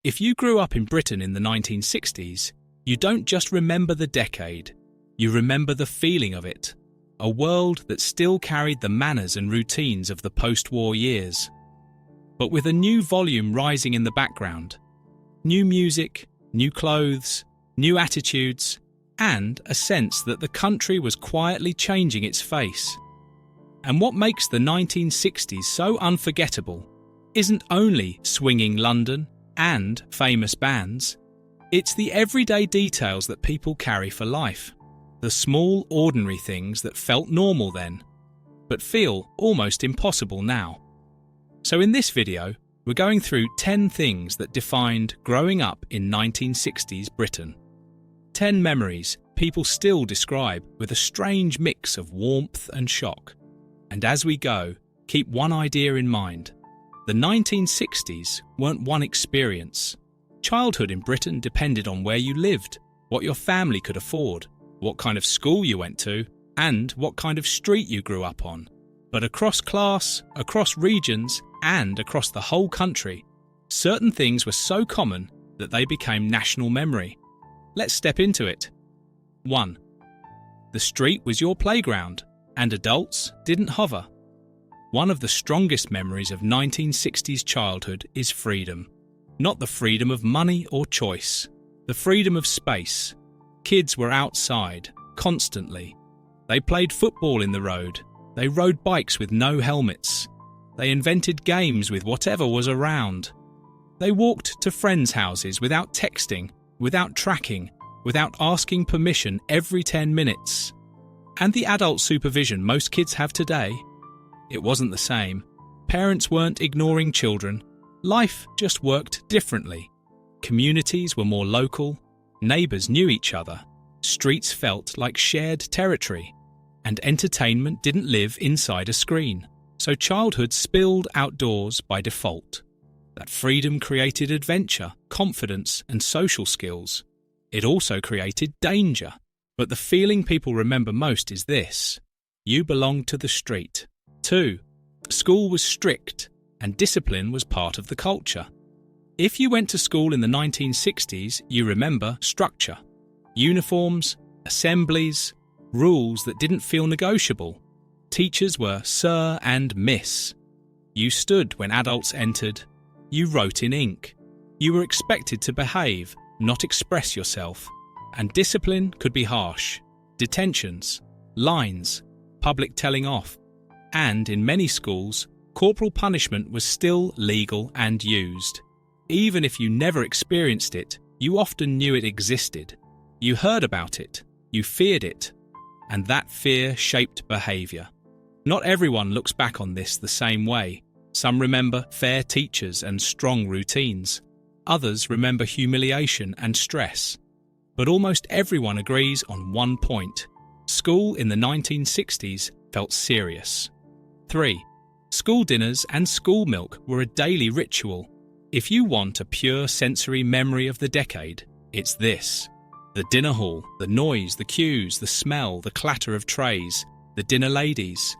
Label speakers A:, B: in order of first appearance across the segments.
A: If you grew up in Britain in the 1960s, you don't just remember the decade, you remember the feeling of it. A world that still carried the manners and routines of the post-war years. But with a new volume rising in the background, new music, new clothes, new attitudes, and a sense that the country was quietly changing its face. And what makes the 1960s so unforgettable isn't only swinging London and famous bands, it's the everyday details that people carry for life. The small, ordinary things that felt normal then, but feel almost impossible now. So in this video, we're going through 10 things that defined growing up in 1960s Britain. 10 memories people still describe with a strange mix of warmth and shock. And as we go, keep one idea in mind. The 1960s weren't one experience. Childhood in Britain depended on where you lived, what your family could afford, what kind of school you went to, and what kind of street you grew up on. But across class, across regions, and across the whole country, certain things were so common that they became national memory. Let's step into it. 1. The street was your playground, and adults didn't hover. One of the strongest memories of 1960s childhood is freedom. Not the freedom of money or choice, the freedom of space. Kids were outside, constantly. They played football in the road. They rode bikes with no helmets. They invented games with whatever was around. They walked to friends' houses without texting, without tracking, without asking permission every 10 minutes. And the adult supervision most kids have today? It wasn't the same. Parents weren't ignoring children. Life just worked differently. Communities were more local. Neighbours knew each other. Streets felt like shared territory. And entertainment didn't live inside a screen. So childhood spilled outdoors by default. That freedom created adventure, confidence, and social skills. It also created danger. But the feeling people remember most is this: you belonged to the street. 2. School was strict, and discipline was part of the culture. If you went to school in the 1960s, you remember structure. Uniforms, assemblies, rules that didn't feel negotiable. Teachers were Sir and Miss. You stood when adults entered. You wrote in ink. You were expected to behave, not express yourself. And discipline could be harsh. Detentions, lines, public telling off. And in many schools, corporal punishment was still legal and used. Even if you never experienced it, you often knew it existed. You heard about it, you feared it, and that fear shaped behaviour. Not everyone looks back on this the same way. Some remember fair teachers and strong routines. Others remember humiliation and stress. But almost everyone agrees on one point. School in the 1960s felt serious. 3. School dinners and school milk were a daily ritual. If you want a pure sensory memory of the decade, it's this. The dinner hall, the noise, the cues, the smell, the clatter of trays, the dinner ladies.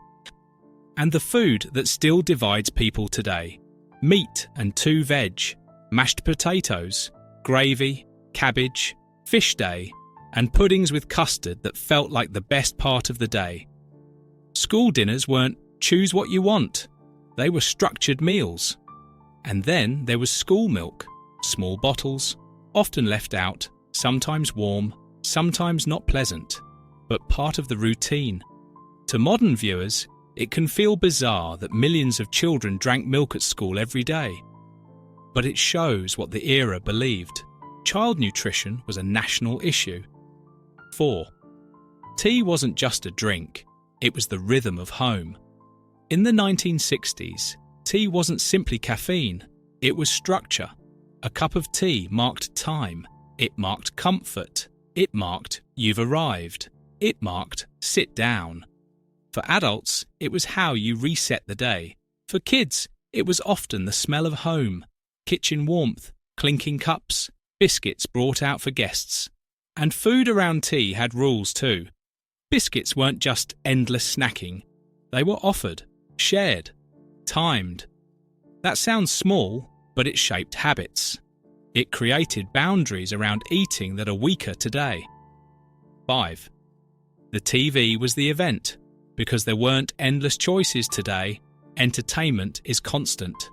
A: And the food that still divides people today. Meat and 2 veg, mashed potatoes, gravy, cabbage, fish day, and puddings with custard that felt like the best part of the day. School dinners weren't choose what you want. They were structured meals. And then there was school milk, small bottles, often left out, sometimes warm, sometimes not pleasant, but part of the routine. To modern viewers, it can feel bizarre that millions of children drank milk at school every day. But it shows what the era believed. Child nutrition was a national issue. 4. Tea wasn't just a drink, it was the rhythm of home. In the 1960s, tea wasn't simply caffeine, it was structure. A cup of tea marked time, it marked comfort, it marked you've arrived, it marked sit down. For adults, it was how you reset the day. For kids, it was often the smell of home, kitchen warmth, clinking cups, biscuits brought out for guests. And food around tea had rules too. Biscuits weren't just endless snacking. They were offered, shared, timed. That sounds small, but it shaped habits. It created boundaries around eating that are weaker today. 5. The TV was the event. Because there weren't endless choices today, entertainment is constant.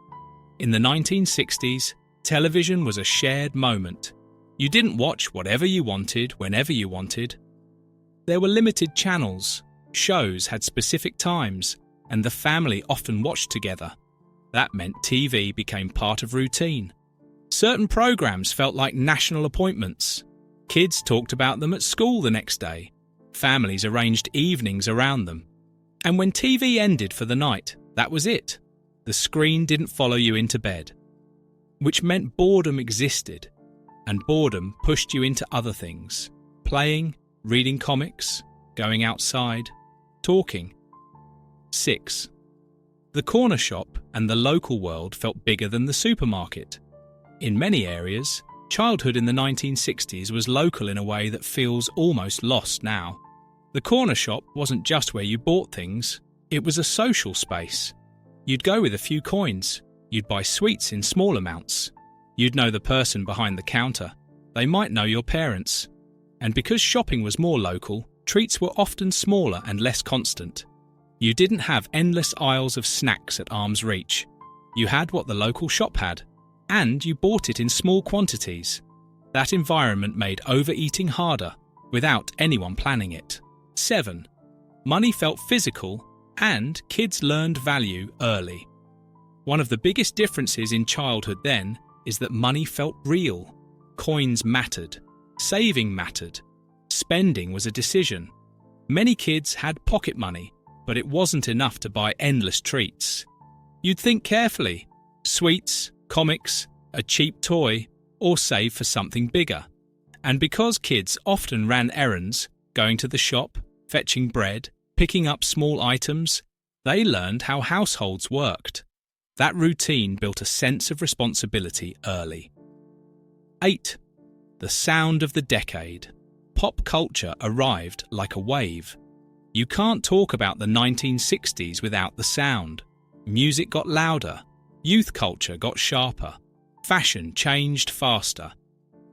A: In the 1960s, television was a shared moment. You didn't watch whatever you wanted, whenever you wanted. There were limited channels, shows had specific times, and the family often watched together. That meant TV became part of routine. Certain programs felt like national appointments. Kids talked about them at school the next day. Families arranged evenings around them. And when TV ended for the night, that was it. The screen didn't follow you into bed. Which meant boredom existed, and boredom pushed you into other things. Playing, reading comics, going outside, talking. 6. The corner shop and the local world felt bigger than the supermarket. In many areas, childhood in the 1960s was local in a way that feels almost lost now. The corner shop wasn't just where you bought things, it was a social space. You'd go with a few coins, you'd buy sweets in small amounts. You'd know the person behind the counter, they might know your parents. And because shopping was more local, treats were often smaller and less constant. You didn't have endless aisles of snacks at arm's reach. You had what the local shop had, and you bought it in small quantities. That environment made overeating harder, without anyone planning it. 7. Money felt physical, and kids learned value early. One of the biggest differences in childhood then is that money felt real. Coins mattered. Saving mattered. Spending was a decision. Many kids had pocket money, but it wasn't enough to buy endless treats. You'd think carefully. Sweets, comics, a cheap toy, or save for something bigger. And because kids often ran errands, going to the shop, fetching bread, picking up small items, they learned how households worked. That routine built a sense of responsibility early. 8. The sound of the decade. Pop culture arrived like a wave. You can't talk about the 1960s without the sound. Music got louder, youth culture got sharper, fashion changed faster.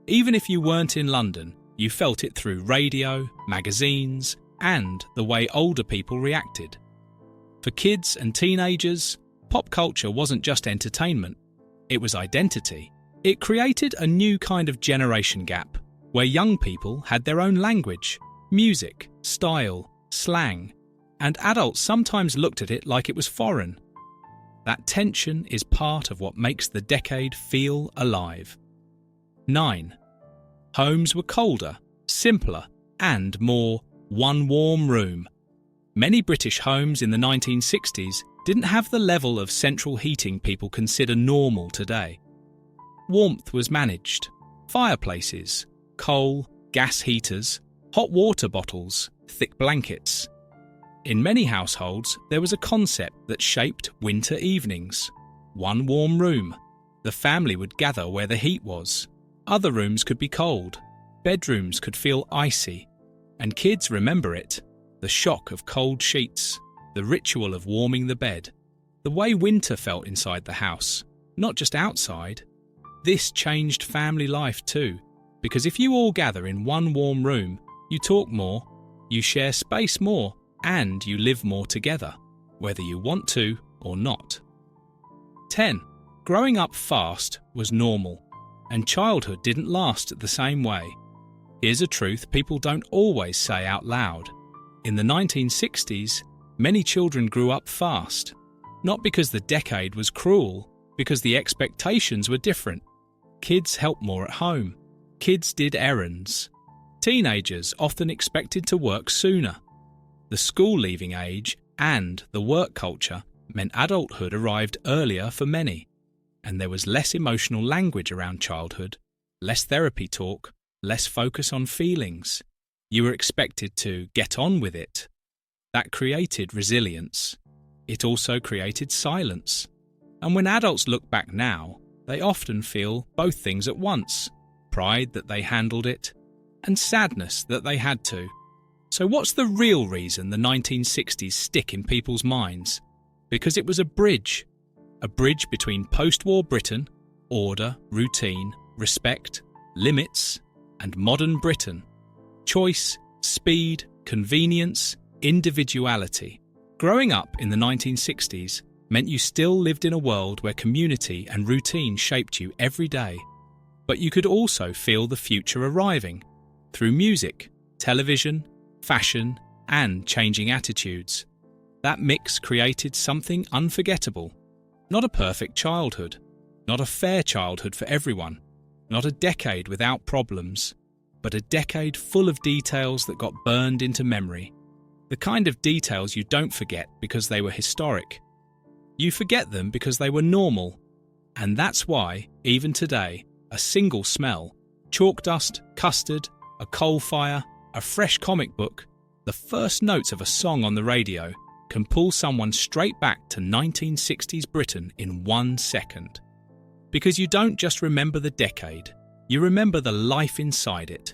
A: Even if you weren't in London, you felt it through radio, magazines, and the way older people reacted. For kids and teenagers, pop culture wasn't just entertainment, it was identity. It created a new kind of generation gap, where young people had their own language, music, style, slang, and adults sometimes looked at it like it was foreign. That tension is part of what makes the decade feel alive. 9. Homes were colder, simpler, and more one warm room. Many British homes in the 1960s didn't have the level of central heating people consider normal today. Warmth was managed. Fireplaces, coal, gas heaters, hot water bottles, thick blankets. In many households, there was a concept that shaped winter evenings. One warm room. The family would gather where the heat was. Other rooms could be cold. Bedrooms could feel icy. And kids remember it. The shock of cold sheets. The ritual of warming the bed. The way winter felt inside the house, not just outside. This changed family life too, because if you all gather in one warm room, you talk more, you share space more, and you live more together, whether you want to or not. 10. Growing up fast was normal, and childhood didn't last the same way. Here's a truth people don't always say out loud. In the 1960s, many children grew up fast, not because the decade was cruel, because the expectations were different. Kids helped more at home. Kids did errands. Teenagers often expected to work sooner. The school-leaving age and the work culture meant adulthood arrived earlier for many, and there was less emotional language around childhood, less therapy talk, less focus on feelings. You were expected to get on with it. That created resilience. It also created silence. And when adults look back now, they often feel both things at once: pride that they handled it, and sadness that they had to. So what's the real reason the 1960s stick in people's minds? Because it was a bridge between post-war Britain, order, routine, respect, limits, and modern Britain. Choice, speed, convenience, individuality. Growing up in the 1960s meant you still lived in a world where community and routine shaped you every day. But you could also feel the future arriving through music, television, fashion, and changing attitudes. That mix created something unforgettable. Not a perfect childhood, not a fair childhood for everyone, not a decade without problems, but a decade full of details that got burned into memory. The kind of details you don't forget because they were historic. You forget them because they were normal. And that's why, even today, a single smell, chalk dust, custard, a coal fire, a fresh comic book, the first notes of a song on the radio can pull someone straight back to 1960s Britain in 1 second. Because you don't just remember the decade, you remember the life inside it.